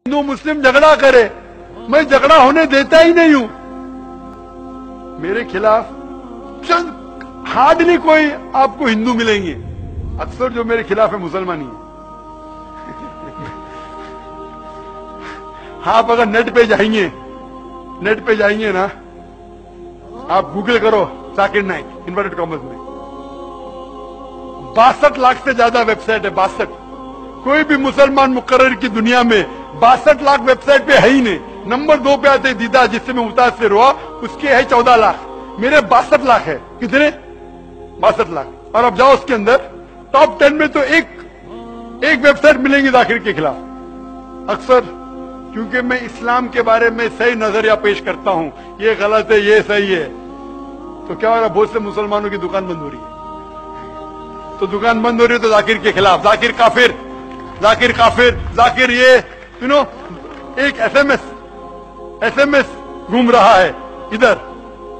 हिंदू मुस्लिम झगड़ा करे, मैं झगड़ा होने देता ही नहीं हूं। मेरे खिलाफ चंद हार्डली कोई आपको हिंदू मिलेंगे, अक्सर जो मेरे खिलाफ है मुसलमान ही है। आप अगर नेट पे जाएंगे ना, आप गूगल करो जाकिर नाइक इन्वर्टेड कॉमर्स में, 62 लाख से ज्यादा वेबसाइट है। 62, कोई भी मुसलमान मुकर्रर की दुनिया में 62 लाख वेबसाइट पे है ही नहीं। नंबर 2 पे आते दीदा, जिससे मैं मुतासिर हुआ, उसके है 14 लाख, मेरे 62 लाख है। कितने? 62 लाख। और अब जाओ उसके अंदर टॉप 10 में तो एक वेबसाइट मिलेंगी जाकिर के खिलाफ। अक्सर क्योंकि मैं इस्लाम के बारे में सही नजरिया पेश करता हूं, ये गलत है, ये सही है, तो क्या हो रहा है, बहुत से मुसलमानों की दुकान बंद हो रही है। तो दुकान बंद हो रही है तो जाकिर के खिलाफ, जाकिर काफिर, जाकिर काफिर, जाकिर ये एक एसएमएस घूम रहा है इधर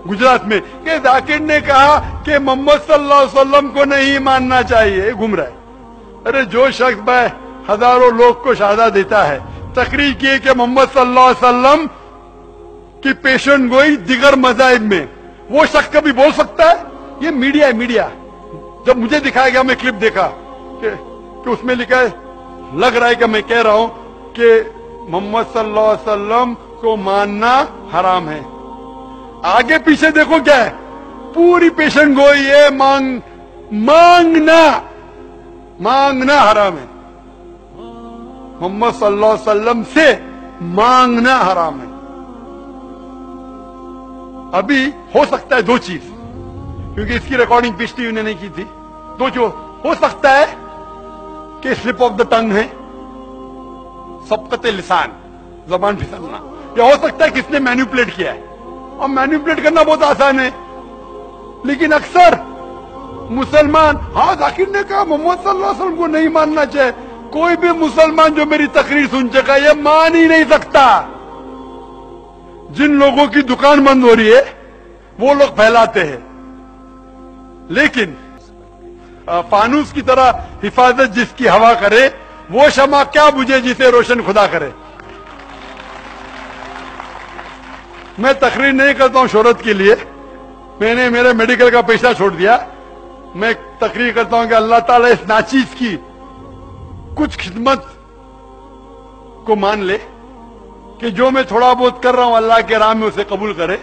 गुजरात में कि जाकिर ने कहा कि मोहम्मद सल्लल्लाहु अलैहि वसल्लम को नहीं मानना चाहिए, घूम रहा है। अरे जो शख्स भाई हजारों लोग को शहादत देता है, तकरीर की कि मोहम्मद सल्लल्लाहु अलैहि वसल्लम की पेशन गोई दिगर मज़ाहिब में, वो शख्स कभी बोल सकता है? ये मीडिया है, मीडिया। जब मुझे दिखाया गया, मैं क्लिप देखा कि उसमें लिखा है, लग रहा है कि मैं कह रहा हूं कि मोहम्मद सल्लल्लाहु अलैहि वसल्लम को मानना हराम है। आगे पीछे देखो क्या है, पूरी पेशन गोई है, मांगना हराम है। मोहम्मद सल्लल्लाहु अलैहि वसल्लम से मांगना हराम है। अभी हो सकता है दो चीज, क्योंकि इसकी रिकॉर्डिंग पिछली उन्होंने नहीं की थी। दो जो हो सकता है कि स्लिप ऑफ द टंग है, सबकत लिसान, जबान फिसलना, या हो सकता है कि इसने मैनिपुलेट किया है। और मैनिपुलेट करना बहुत आसान है, लेकिन अक्सर मुसलमान, हाँ जाकिर ने कहा मोहम्मद सल्लल्लाहु अलैहि वसल्लम को नहीं मानना चाहिए। कोई भी मुसलमान जो मेरी तकरीर सुन चुका है, यह मान ही नहीं सकता। जिन लोगों की दुकान बंद हो रही है वो लोग फैलाते हैं, लेकिन फानूस की तरह हिफाजत जिसकी हवा करे, वो शमा क्या बुझे जिसे रोशन खुदा करे। मैं तकरीर नहीं करता हूं शोहरत के लिए, मैंने मेरे मेडिकल का पेशा छोड़ दिया। मैं तकरीर करता हूं कि अल्लाह ताला इस नाचीज की कुछ खिदमत को मान ले, कि जो मैं थोड़ा बहुत कर रहा हूं अल्लाह के राह में उसे कबूल करे,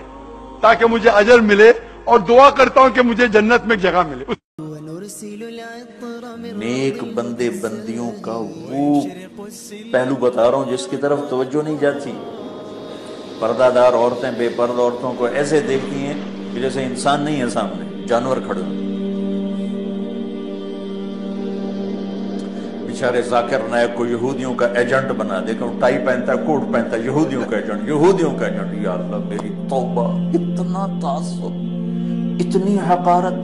ताकि मुझे अजर मिले, और दुआ करता हूं कि मुझे जन्नत में एक जगह मिले। नेक बंदे बंदियों का वो पहलू बता रहा हूं जिसकी तरफ तवज्जो नहीं जाती। पर्दादार औरतें बेपर्दा औरतों को ऐसे देखती हैं कि जैसे इंसान नहीं है सामने, जानवर खड़े हैं। बेचारे जाकिर नायक को यहूदियों का एजेंट बना, देखो टाई पहनता है, कोट पहनता है, यहूदियों का एजेंट, यहूदियों का एजेंट। या अल्लाह मेरी तौबा, इतना तासुब, इतनी हकारत।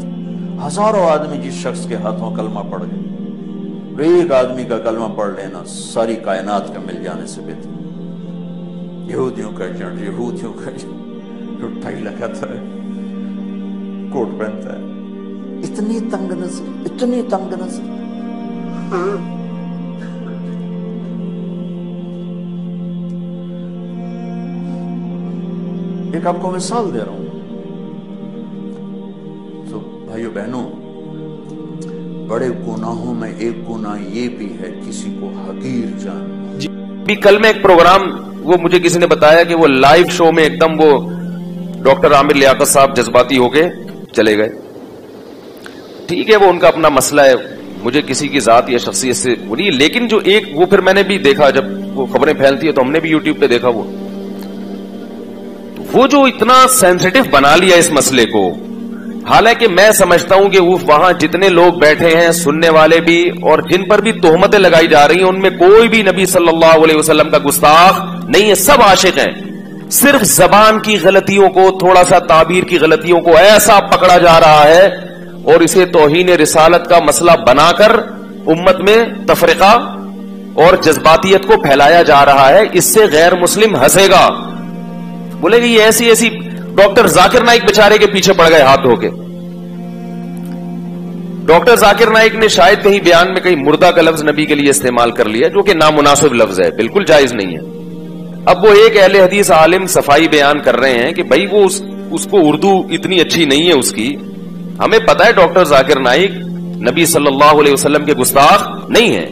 हजारों आदमी जिस शख्स के हाथों कलमा पढ़ गए, एक आदमी का कलमा पढ़ लेना सारी कायनात के मिल जाने से बेहतर। यहूदियों का एजेंट, यहूदियों का एजेंट, जो टाई लगाता है, कोट पहनता है, इतनी तंग नजर, इतनी तंग नजर। एक आपको मिसाल दे रहा हूं, तो भाइयों बहनों, बड़े गुनाहों में एक गुनाह ये भी है किसी को हकीर जान। भी कल में एक प्रोग्राम, वो मुझे किसी ने बताया कि वो लाइव शो में एकदम वो डॉक्टर आमिर लियाकत साहब जज्बाती होके चले गए। ठीक है, वो उनका अपना मसला है, मुझे किसी की जात या शख्सियत से वो नहीं। लेकिन जो एक वो फिर मैंने भी देखा, जब वो खबरें फैलती है तो हमने भी यूट्यूब पे देखा, वो जो इतना सेंसिटिव बना लिया इस मसले को। हालांकि मैं समझता हूं कि वो वहां जितने लोग बैठे हैं, सुनने वाले भी, और जिन पर भी तोहमतें लगाई जा रही हैं, उनमें कोई भी नबी सल्लल्लाहु अलैहि वसल्लम का गुस्ताख नहीं है, सब आशिक हैं। सिर्फ जबान की गलतियों को, थोड़ा सा ताबीर की गलतियों को ऐसा पकड़ा जा रहा है और इसे तौहीन रिसालत का मसला बनाकर उम्मत में तफरीका और जज्बातियत को फैलाया जा रहा है। इससे गैर मुस्लिम हंसेगा, बोलेगा ये ऐसी ऐसी। डॉक्टर जाकिर नाइक बेचारे के पीछे पड़ गए हाथ धो के। डॉक्टर जाकिर नाइक ने शायद कहीं बयान में कहीं मुर्दा का लफ्ज नबी के लिए इस्तेमाल कर लिया, जो कि नामुनासिब लफ्ज है, बिल्कुल जायज नहीं है। अब वो एक अहले हदीस आलिम सफाई बयान कर रहे हैं कि भाई वो उसको उर्दू इतनी अच्छी नहीं है उसकी। हमें पता है डॉक्टर जाकिर नाइक नबी सल्लल्लाहु अलैहि वसल्लम के गुस्ताख नहीं है।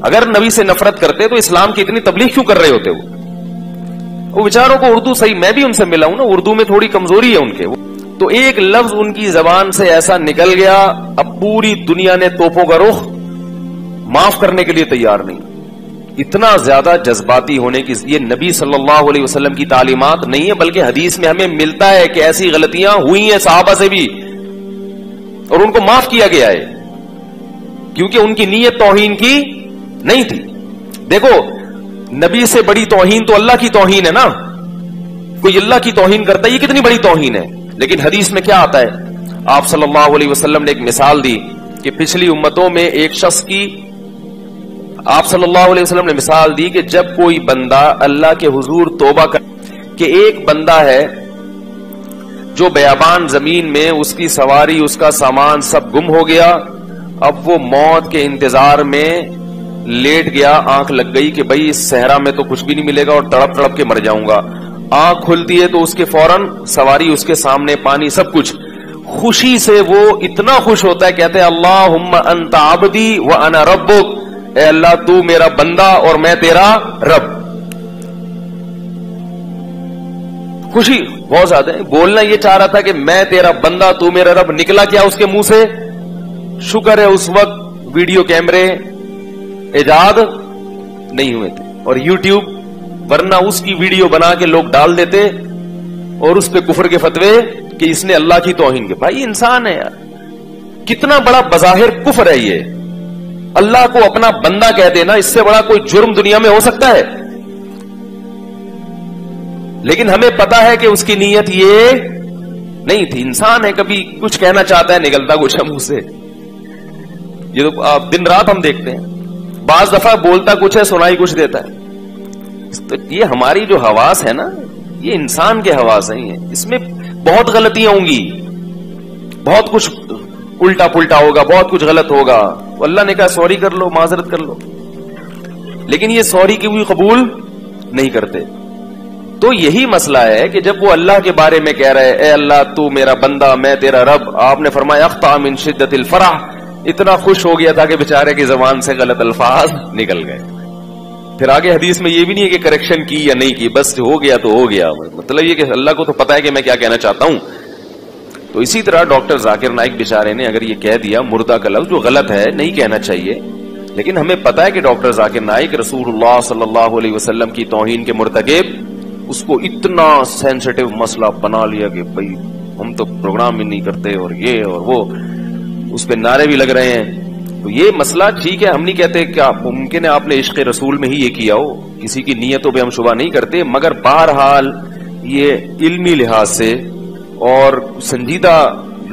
अगर नबी से नफरत करते तो इस्लाम की इतनी तबलीग क्यों कर रहे होते? वो बेचारों को उर्दू सही, मैं भी उनसे मिला हूं ना, उर्दू में थोड़ी कमजोरी है उनके। तो एक लफ्ज उनकी जबान से ऐसा निकल गया, अब पूरी दुनिया ने तोपों का रुख माफ करने के लिए तैयार नहीं। इतना ज्यादा जज्बाती होने की ये नबी सल्लल्लाहु अलैहि वसल्लम की तालीमात नहीं है, बल्कि हदीस में हमें मिलता है कि ऐसी गलतियां हुई हैं सहाबा से भी और उनको माफ किया गया है, क्योंकि उनकी नीयत तौहीन की नहीं थी। देखो, नबी से बड़ी तौहीन तो अल्लाह की तौहीन है ना। कोई अल्लाह की तौहीन करता है, ये कितनी बड़ी तौहीन है। लेकिन हदीस में क्या आता है, आप सल्लल्लाहु अलैहि वसल्लम ने एक मिसाल दी कि पिछली उम्मतों में एक शख्स की, आप सल्लल्लाहु अलैहि वसल्लम ने मिसाल दी कि जब कोई बंदा अल्लाह के हुजूर तौबा कर, कि एक बंदा है जो बयाबान जमीन में उसकी सवारी उसका सामान सब गुम हो गया, अब वो मौत के इंतजार में लेट गया, आंख लग गई कि भाई इस सहरा में तो कुछ भी नहीं मिलेगा और तड़प तड़प के मर जाऊंगा। आंख खुलती है तो उसके फौरन सवारी उसके सामने, पानी सब कुछ। खुशी से वो इतना खुश होता है, कहते हैं अल्लाहुम्मा अंता अब्दी व अना रब्बुक, ए अल्लाह तू मेरा बंदा और मैं तेरा रब। खुशी बहुत ज्यादा है। बोलना ये चाह रहा था कि मैं तेरा बंदा तू मेरा रब, निकला क्या उसके मुंह से? शुक्र है उस वक्त वीडियो कैमरे इजाद नहीं हुए थे और यूट्यूब, वरना उसकी वीडियो बना के लोग डाल देते और उस पे कुफर के फतवे कि इसने अल्लाह की तौहीन की। भाई इंसान है यार, कितना बड़ा बज़ाहिर कुफर है ये। अल्लाह को अपना बंदा कह देना, इससे बड़ा कोई जुर्म दुनिया में हो सकता है? लेकिन हमें पता है कि उसकी नीयत ये नहीं थी। इंसान है, कभी कुछ कहना चाहता है, निकलता कुछ मुंह से। ये तो दिन रात हम देखते हैं, बाज दफा बोलता कुछ है, सुनाई कुछ देता है। तो ये हमारी जो हवास है ना, ये इंसान के हवास है, इसमें बहुत गलतियां होंगी, बहुत कुछ उल्टा पुल्टा होगा, बहुत कुछ गलत होगा। अल्लाह ने कहा सॉरी कर लो, माजरत कर लो, लेकिन ये सॉरी की भी कबूल नहीं करते। तो यही मसला है कि जब वो अल्लाह के बारे में कह रहे, ए अल्लाह तू मेरा बंदा मैं तेरा रब, आपने फरमाया अख्ता मिन शिद्दतिल फरह, इतना खुश हो गया था कि बेचारे की जबान से गलत अल्फाज निकल गए। फिर आगे हदीस में ये भी नहीं है कि करेक्शन की या नहीं की, बस हो गया तो हो गया। मतलब ये कि अल्लाह को तो पता है कि मैं क्या कहना चाहता हूं। तो इसी तरह डॉक्टर जाकिर नाइक बेचारे ने अगर ये कह दिया मुर्दा का लफ्ज, जो गलत है, नहीं कहना चाहिए, लेकिन हमें पता है कि डॉक्टर जाकिर नाइक रसूलुल्लाह सल्लल्लाहु अलैहि वसल्लम की तौहीन के मुर्तकिब, उसको इतना सेंसिटिव मसला बना लिया कि भाई हम तो प्रोग्राम ही नहीं करते और ये और वो, उस पर नारे भी लग रहे हैं। तो ये मसला ठीक है, हम नहीं कहते क्या मुमकिन है आपने इश्क़ रसूल में ही ये किया हो, किसी की नीयतों पे हम शुबा नहीं करते, मगर बहरहाल ये इल्मी लिहाज से और संजीदा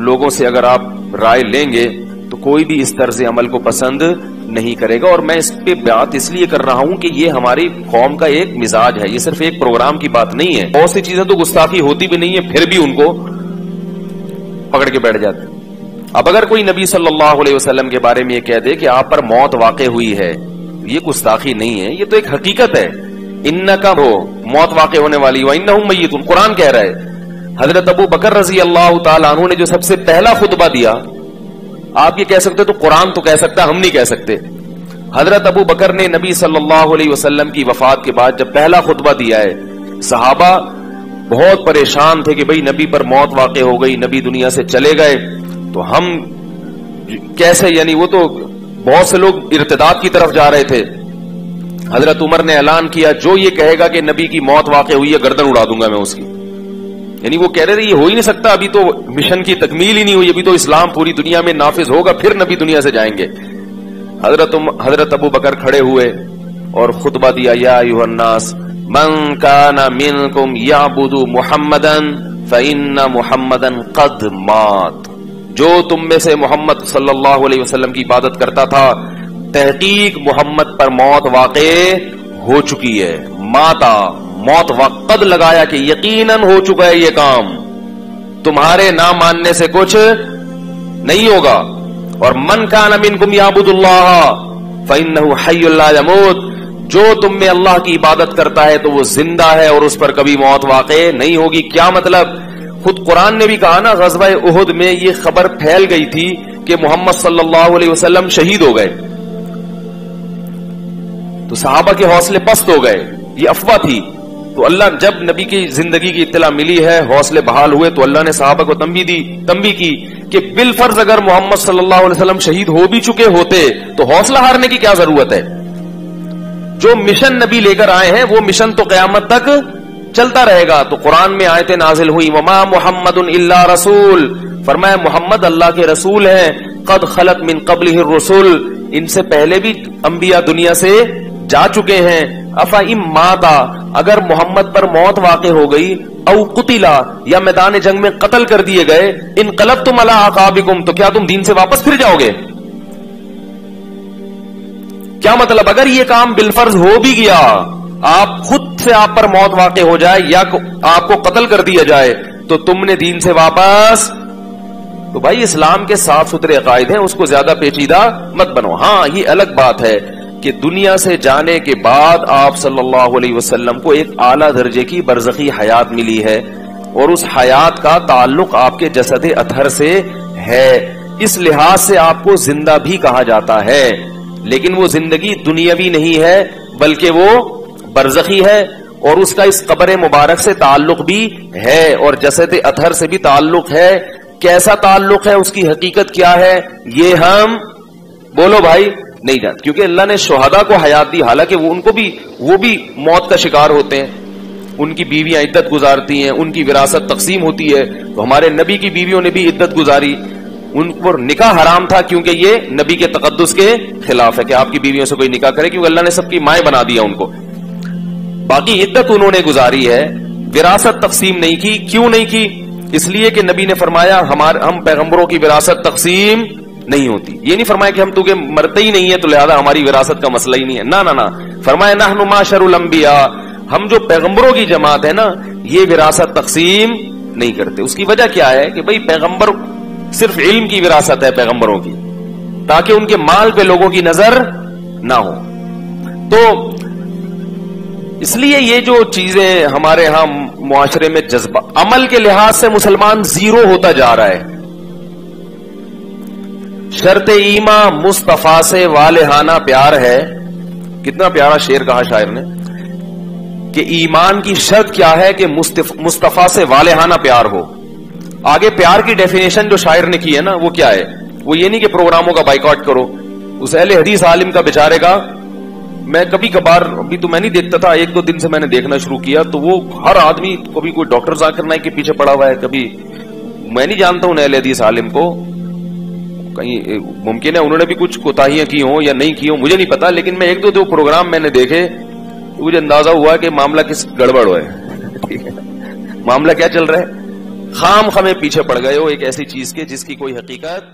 लोगों से अगर आप राय लेंगे तो कोई भी इस तर्ज अमल को पसंद नहीं करेगा। और मैं इस पे बात इसलिए कर रहा हूं कि ये हमारी कौम का एक मिजाज है, ये सिर्फ एक प्रोग्राम की बात नहीं है। बहुत सी चीजें तो गुस्ताखी होती भी नहीं है, फिर भी उनको पकड़ के बैठ जाते हैं। अब अगर कोई नबी सल्लल्लाहु अलैहि वसल्लम के बारे में ये कह दे कि आप पर मौत वाक़े हुई है, ये गुस्ताखी नहीं है, ये तो एक हकीकत है। इन्नका हो, मौत वाक़े होने वाली, व इन्नहुम मय्यितून, कुरान कह रहा है। हजरत अबू बकर रजी अल्लाह तआला अन्हु ने जो सबसे पहला खुतबा दिया, आप ये कह सकते तो कुरान तो कह सकता, हम नहीं कह सकते। हजरत अबू बकर ने नबी सल्लल्लाहु अलैहि वसल्लम की वफात के बाद जब पहला खुतबा दिया है, सहाबा बहुत परेशान थे कि भाई नबी पर मौत वाक़े हो गई, नबी दुनिया से चले गए, तो हम कैसे, यानी वो तो बहुत से लोग इर्तिदाद की तरफ जा रहे थे। हजरत उमर ने ऐलान किया, जो ये कहेगा कि नबी की मौत वाक़े हुई है, गर्दन उड़ा दूंगा मैं उसकी। यानी वो कह रहे थे ये हो ही नहीं सकता, अभी तो मिशन की तकमील ही नहीं हुई, अभी तो इस्लाम पूरी दुनिया में नाफिज होगा, फिर नबी दुनिया से जाएंगे। हजरत अबू बकर खड़े हुए और खुतबा दिया, या अय्युहन्नास मन काना मिनकुम याबुदु मुहम्मदन फइन्ना मुहम्मदन कद मात, जो तुम में से मोहम्मद सल्लल्लाहु अलैहि वसल्लम की इबादत करता था, तहकीक मोहम्मद पर मौत वाक़े हो चुकी है। माता, मौत वक़्त लगाया कि यकीनन हो चुका है ये काम, तुम्हारे ना मानने से कुछ नहीं होगा। और मन कान मिनकुम याबुदुल्लाह फइन्नहु हय्युल ला यमूत, जो तुम में अल्लाह की इबादत करता है तो वो जिंदा है और उस पर कभी मौत वाक़े नहीं होगी। क्या मतलब? खुद कुरान ने भी कहा ना, ग़ज़वा उहुद में ये खबर फैल गई थी कि मोहम्मद सल्लल्लाहु अलैहि वसल्लम शहीद हो गए, तो सहाबा के हौसले पस्त हो गए, ये अफवाह थी। तो अल्लाह जब नबी की जिंदगी की इत्तला मिली है, हौसले बहाल हुए, तो अल्लाह ने सहाबा को तंबी की कि बिलफर्ज अगर मोहम्मद सल्लल्लाहु अलैहि वसल्लम शहीद हो भी चुके होते तो हौसला हारने की क्या जरूरत है। जो मिशन नबी लेकर आए हैं वो मिशन तो क़यामत तक चलता रहेगा। तो कुरान में आयतें नाजिल हुई, वमा मुहम्मदुन इल्ला रसूल, फरमाया मोहम्मद अल्लाह के रसूल हैं, कद खलत मिन क़ब्लिहि रुसुल, इनसे पहले भी अंबिया दुनिया से जा चुके हैं। अफा इम माता, अगर मोहम्मद पर मौत वाक़े हो गई, औ कुतिला, या मैदान जंग में कत्ल कर दिए गए, इनक़लबतुम अला अक़ाबिकुम, तो क्या तुम दीन से वापस फिर जाओगे? क्या मतलब? अगर ये काम बिलफर्ज हो भी गया, आप खुद से आप पर मौत वाक़े हो जाए या आपको कत्ल कर दिया जाए, तो तुमने दीन से वापस, तो भाई इस्लाम के साफ सुथरे अकायद हैं, उसको ज्यादा पेचीदा मत बनो। हाँ, ये अलग बात है कि दुनिया से जाने के बाद आप सल्लल्लाहु अलैहि वसल्लम को एक आला दर्जे की बरज़खी हयात मिली है और उस हयात का ताल्लुक आपके जसद अतहर से है, इस लिहाज से आपको जिंदा भी कहा जाता है। लेकिन वो जिंदगी दुनियावी नहीं है बल्कि वो बरज़खी है, और उसका इस कब्र मुबारक से ताल्लुक भी है और जसद अतहर से भी ताल्लुक है। कैसा ताल्लुक है, उसकी हकीकत क्या है, ये हम बोलो भाई नहीं जानते, क्योंकि अल्लाह ने शुहदा को हयात दी, हालांकि वो भी मौत का शिकार होते हैं, उनकी बीवियां इद्दत गुजारती हैं, उनकी विरासत तकसीम होती है। तो हमारे नबी की बीवियों ने भी इद्दत गुजारी, उन पर निकाह हराम था क्योंकि ये नबी के तकद्दुस के खिलाफ है कि आपकी बीवियों से कोई निकाह करे, क्योंकि अल्लाह ने सबकी माए बना दिया उनको। बाकी इद्दत उन्होंने गुजारी है, विरासत तकसीम नहीं की। क्यों नहीं की? इसलिए कि नबी ने फरमाया हम पैगंबरों की विरासत तकसीम नहीं होती। ये नहीं फरमाया कि हम तुझे मरते ही नहीं है तो लिहाजा हमारी विरासत का मसला ही नहीं है, ना ना ना। फरमाया नहनु माशरुल अंबिया, हम जो पैगंबरों की जमात है ना, ये विरासत तकसीम नहीं करते। उसकी वजह क्या है कि भाई पैगंबर सिर्फ इल्म की विरासत है पैगंबरों की, ताकि उनके माल पे लोगों की नजर ना हो। तो इसलिए ये जो चीजें हमारे यहां मुआशरे में जज्बा, अमल के लिहाज से मुसलमान जीरो होता जा रहा है। शर्त ईमा मुस्तफा से वालेहाना प्यार है। कितना प्यारा शेर कहा शायर ने कि ईमान की शर्त क्या है कि मुस्तफा से वालेहाना प्यार हो। आगे प्यार की डेफिनेशन जो शायर ने की है ना, वो क्या है? वो ये नहीं कि प्रोग्रामों का बाइकआउट करो। उस अहले हदीस आलिम का बेचारे का, मैं कभी कभार, अभी तो मैं नहीं देखता था, एक दो दिन से मैंने देखना शुरू किया, तो वो हर आदमी, कभी कोई डॉक्टर जाकिर नाइक के पीछे पड़ा हुआ है, कभी मैं नहीं जानता हूं अहले हदीस आलिम को, कहीं मुमकिन है उन्होंने भी कुछ कोताहियां की हो या नहीं की हो, मुझे नहीं पता। लेकिन मैं एक दो प्रोग्राम मैंने देखे, मुझे अंदाजा हुआ कि मामला किस गड़बड़ है। ठीक है, मामला क्या चल रहा है? खाम खमे पीछे पड़ गए हो एक ऐसी चीज के जिसकी कोई हकीकत